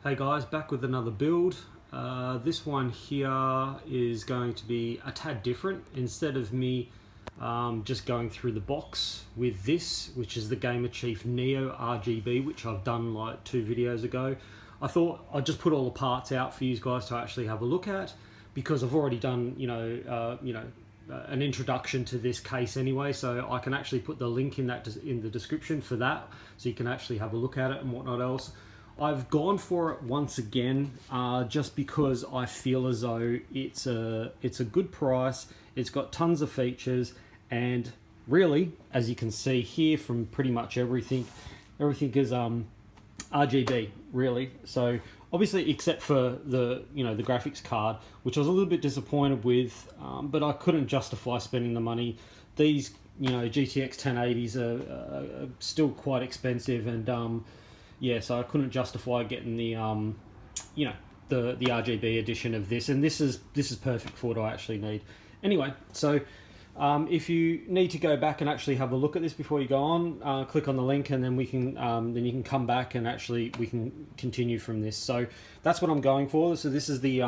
Hey guys, back with another build. This one here is going to be a tad different. Instead of me just going through the box with this, which is the Gamer Chief Neo RGB, which I've done like 2 videos ago, I thought I'd just put all the parts out for you guys to actually have a look at, because I've already done an introduction to this case anyway, so I can actually put the link in the description for that, so you can actually have a look at it and whatnot else. I've gone for it once again, just because I feel as though it's a good price. It's got tons of features, and really, as you can see here from pretty much everything is RGB, really. So obviously, except for the the graphics card, which I was a little bit disappointed with, but I couldn't justify spending the money. These GTX1080s are still quite expensive, and yeah, so I couldn't justify getting the the RGB edition of this, and this is perfect for what I actually need. Anyway, so if you need to go back and actually have a look at this before you go on, click on the link, and then we can then you can come back and actually we can continue from this. So that's what I'm going for. So this is the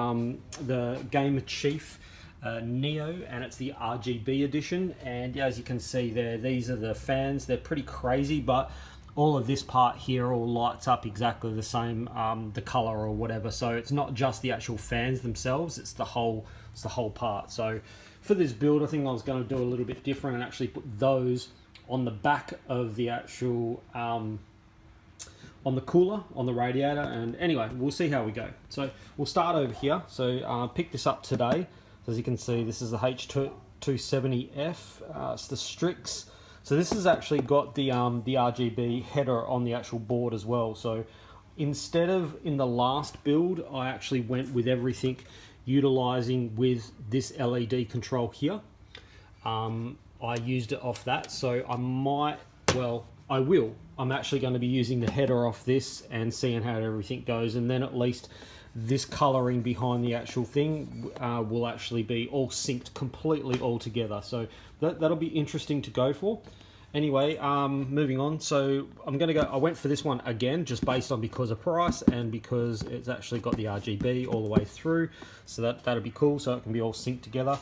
Gamer Chief Neo, and it's the RGB edition. And as you can see there, these are the fans. They're pretty crazy, but all of this part here all lights up exactly the same, the color or whatever. So it's not just the actual fans themselves, it's the whole part. So for this build, I think I was going to do a little bit different and actually put those on the back of the actual on the cooler, on the radiator. And anyway, we'll see how we go. So we'll start over here. So pick this up today. So as you can see, this is the H270F. It's the Strix. So this has actually got the RGB header on the actual board as well. So instead of in the last build, I actually went with everything utilizing with this LED control here. I used it off that, so I will. I'm actually going to be using the header off this and seeing how everything goes, and then at least this coloring behind the actual thing will actually be all synced completely all together. So that'll be interesting to go for. Anyway, moving on. So I went for this one again, just based on because of price and because it's actually got the RGB all the way through. So that'll be cool. So it can be all synced together.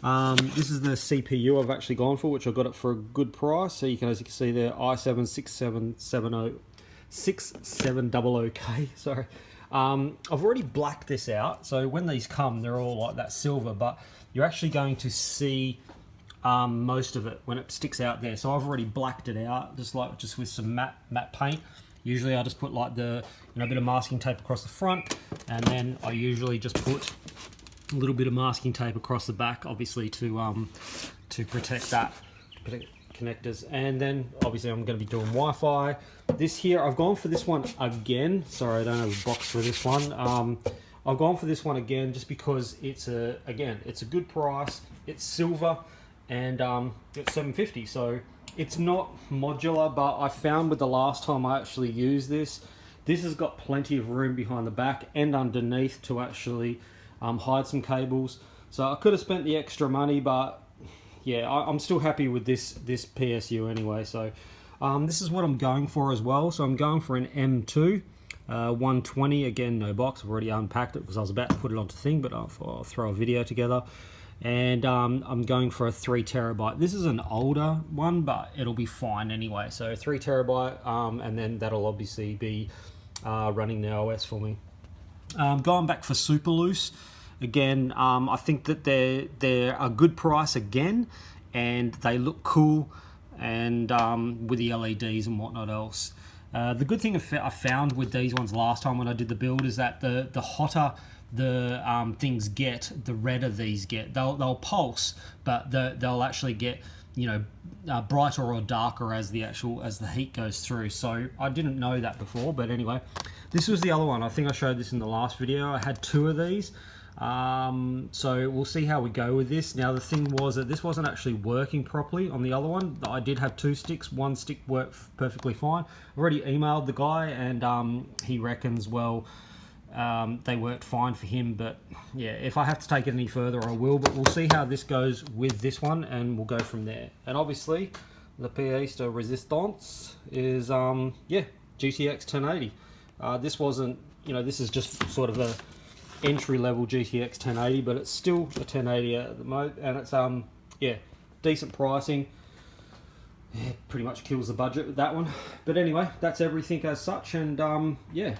This is the CPU I've actually gone for, which I got it for a good price. So as you can see there, i7-6700K. Sorry. I've already blacked this out, so when these come, they're all like that silver, but you're actually going to see most of it when it sticks out there. So I've already blacked it out, just with some matte paint. Usually I just put like the bit of masking tape across the front, and then I usually just put a little bit of masking tape across the back, obviously to protect that, connectors. And then obviously I'm going to be doing Wi-Fi. This here, I've gone for this one again. Sorry, I don't have a box for this one. I've gone for this one again just because it's a good price. It's silver, and it's $750. So it's not modular, but I found with the last time I actually used this has got plenty of room behind the back and underneath to actually hide some cables. So I could have spent the extra money, but yeah, I'm still happy with this PSU anyway. So this is what I'm going for as well. So I'm going for an M2 120. Again, no box. I've already unpacked it because I was about to put it onto thing, but I'll throw a video together. And I'm going for a 3 terabyte. This is an older one, but it'll be fine anyway. So 3 terabyte, and then that'll obviously be running the OS for me. Going back for super loose. Again, I think that they're a good price again, and they look cool, and with the LEDs and whatnot else. The good thing I found with these ones last time when I did the build is that the hotter the things get, the redder these get. They'll pulse, but they'll actually get brighter or darker as the heat goes through. So I didn't know that before, but anyway, this was the other one. I think I showed this in the last video. I had 2 of these. So we'll see how we go with this. Now the thing was that this wasn't actually working properly on the other one. I did have 2 sticks. One stick worked perfectly fine. I've already emailed the guy, and he reckons, well, they worked fine for him, but yeah, if I have to take it any further I will, but we'll see how this goes with this one, and we'll go from there. And obviously the pièce de résistance is GTX1080. This wasn't you know, this is just sort of a entry-level GTX 1080, but it's still a 1080 at the moment, and it's yeah, decent pricing. Yeah, pretty much kills the budget with that one. But anyway, that's everything as such, and yeah,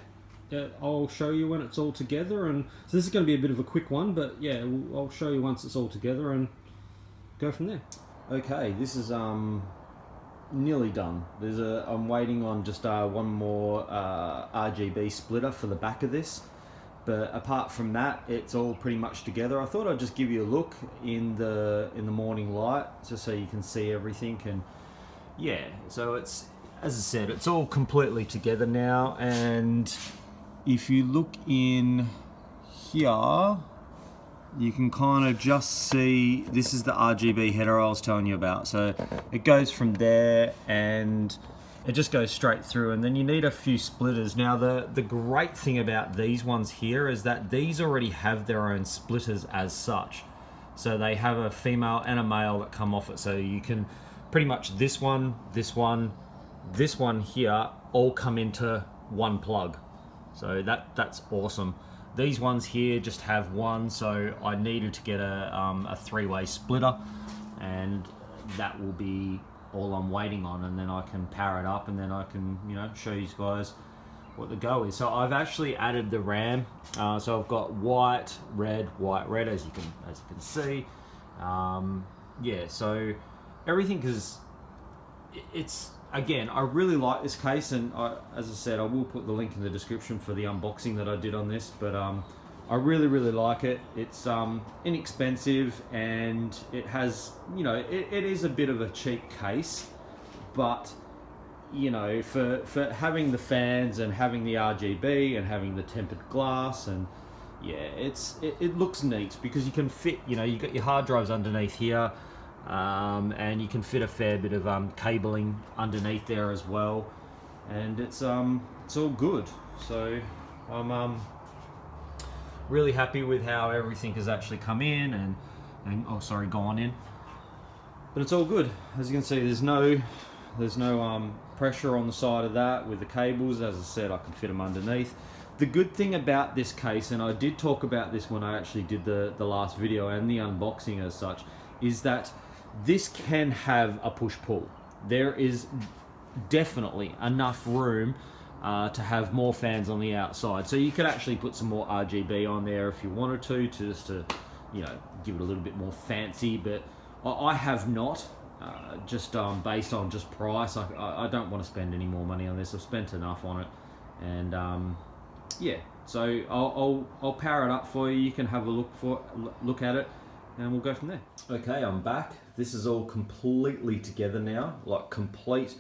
I'll show you when it's all together. And so this is going to be a bit of a quick one, but yeah, I'll show you once it's all together and go from there. Okay, this is nearly done. I'm waiting on just one more RGB splitter for the back of this. But apart from that, it's all pretty much together. I thought I'd just give you a look in the morning light, just so you can see everything. And yeah, so it's, as I said, it's all completely together now. And if you look in here, you can kind of just see, this is the RGB header I was telling you about. So it goes from there and it just goes straight through, and then you need a few splitters. Now the great thing about these ones here is that these already have their own splitters as such. So they have a female and a male that come off it. So you can pretty much this one here all come into one plug. So that's awesome. These ones here just have one, so I needed to get a three-way splitter, and that will be all I'm waiting on, and then I can power it up, and then I can, you know, show you guys what the go is. So I've actually added the RAM. So I've got white, red, as you can see. Yeah, so everything is, it's, again, I really like this case, and as I said, I will put the link in the description for the unboxing that I did on this, but I really like it. It's inexpensive, and it has, you know, it is a bit of a cheap case, but you know, for having the fans and having the RGB and having the tempered glass, and yeah, it looks neat because you can fit, you know, you got your hard drives underneath here, and you can fit a fair bit of cabling underneath there as well, and it's all good. So I'm really happy with how everything has actually come in and oh sorry, gone in, but it's all good. As you can see, there's no pressure on the side of that with the cables. As I said, I can fit them underneath. The good thing about this case, and I did talk about this when I actually did the last video and the unboxing as such, is that this can have a push-pull. There is definitely enough room to have more fans on the outside. So you could actually put some more RGB on there if you wanted to just to, you know, give it a little bit more fancy, but I have not, just based on just price. I don't want to spend any more money on this. I've spent enough on it, and yeah, so I'll power it up for you. You can have a look at it, and we'll go from there. Okay, I'm back. This is all completely together now, like complete.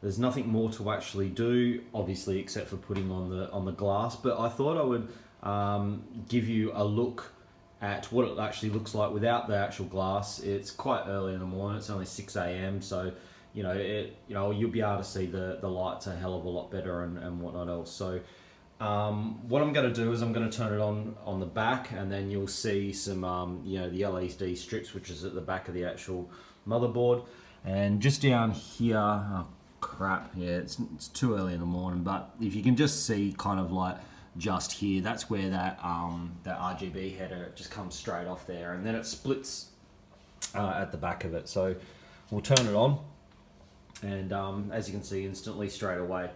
There's nothing more to actually do, obviously, except for putting on the glass. But I thought I would give you a look at what it actually looks like without the actual glass. It's quite early in the morning. It's only 6 a.m. So you know you'll be able to see the lights a hell of a lot better and whatnot else. So what I'm going to do is I'm going to turn it on the back, and then you'll see some you know, the LED strips, which is at the back of the actual motherboard. And just down here, oh crap, yeah, it's too early in the morning, but if you can just see kind of like just here, that's where that RGB header just comes straight off there, and then it splits at the back of it. So we'll turn it on, and as you can see, instantly straight away,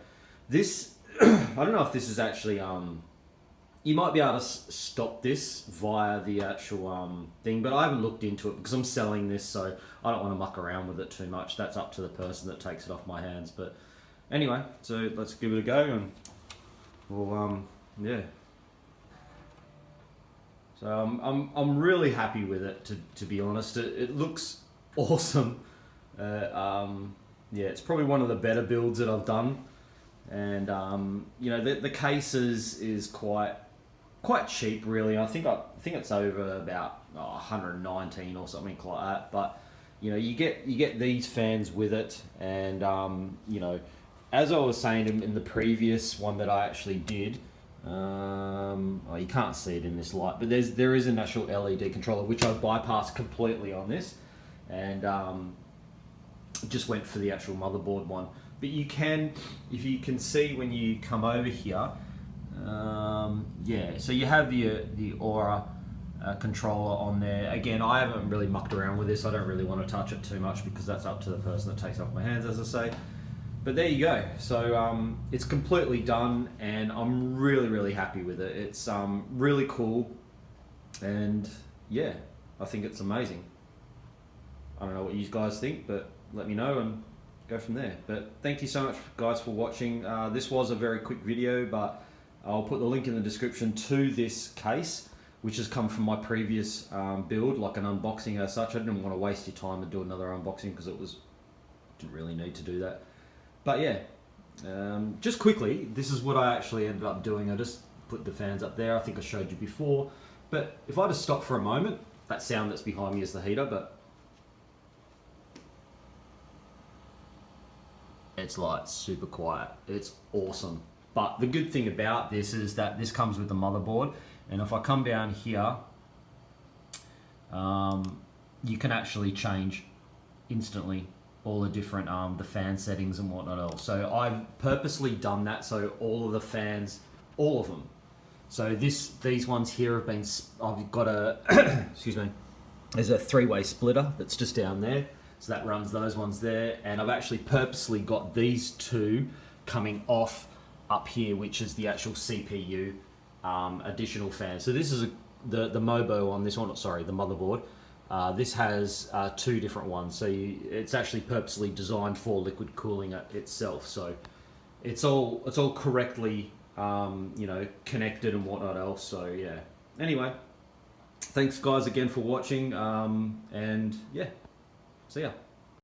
this I don't know if this is actually you might be able to stop this via the actual thing, but I haven't looked into it because I'm selling this, so I don't want to muck around with it too much. That's up to the person that takes it off my hands. But anyway, so let's give it a go, and we'll yeah. So I'm really happy with it, to be honest. It looks awesome. Yeah, it's probably one of the better builds that I've done, and you know, the case is quite cheap, really. I think it's over about 119 or something like that. But you know, you get these fans with it, and you know, as I was saying in the previous one that I actually did, oh, you can't see it in this light, but there is an actual LED controller which I bypassed completely on this, and just went for the actual motherboard one. But you can, if you can see when you come over here, Yeah, so you have the Aura controller on there. Again, I haven't really mucked around with this. I don't really want to touch it too much because that's up to the person that takes it off my hands, as I say. But there you go. So it's completely done, and I'm really happy with it. It's really cool, and yeah, I think it's amazing. I don't know what you guys think, but let me know and go from there. But thank you so much, guys, for watching. This was a very quick video, but I'll put the link in the description to this case, which has come from my previous build, like an unboxing as such. I didn't want to waste your time and do another unboxing because didn't really need to do that. But yeah, just quickly, this is what I actually ended up doing. I just put the fans up there. I think I showed you before. But if I just stop for a moment, that sound that's behind me is the heater, but it's like super quiet. It's awesome. But the good thing about this is that this comes with the motherboard. And if I come down here, you can actually change instantly all the different the fan settings and whatnot else. So I've purposely done that so all of the fans, all of them. So these ones here have been, I've got a, excuse me, there's a 3-way splitter that's just down there. So that runs those ones there. And I've actually purposely got these two coming off up here, which is the actual CPU additional fan. So this is the MOBO on this one, sorry, the motherboard. This has 2 different ones, so it's actually purposely designed for liquid cooling itself. So it's all correctly you know, connected and whatnot else. So yeah. Anyway, thanks guys again for watching, and yeah, see ya.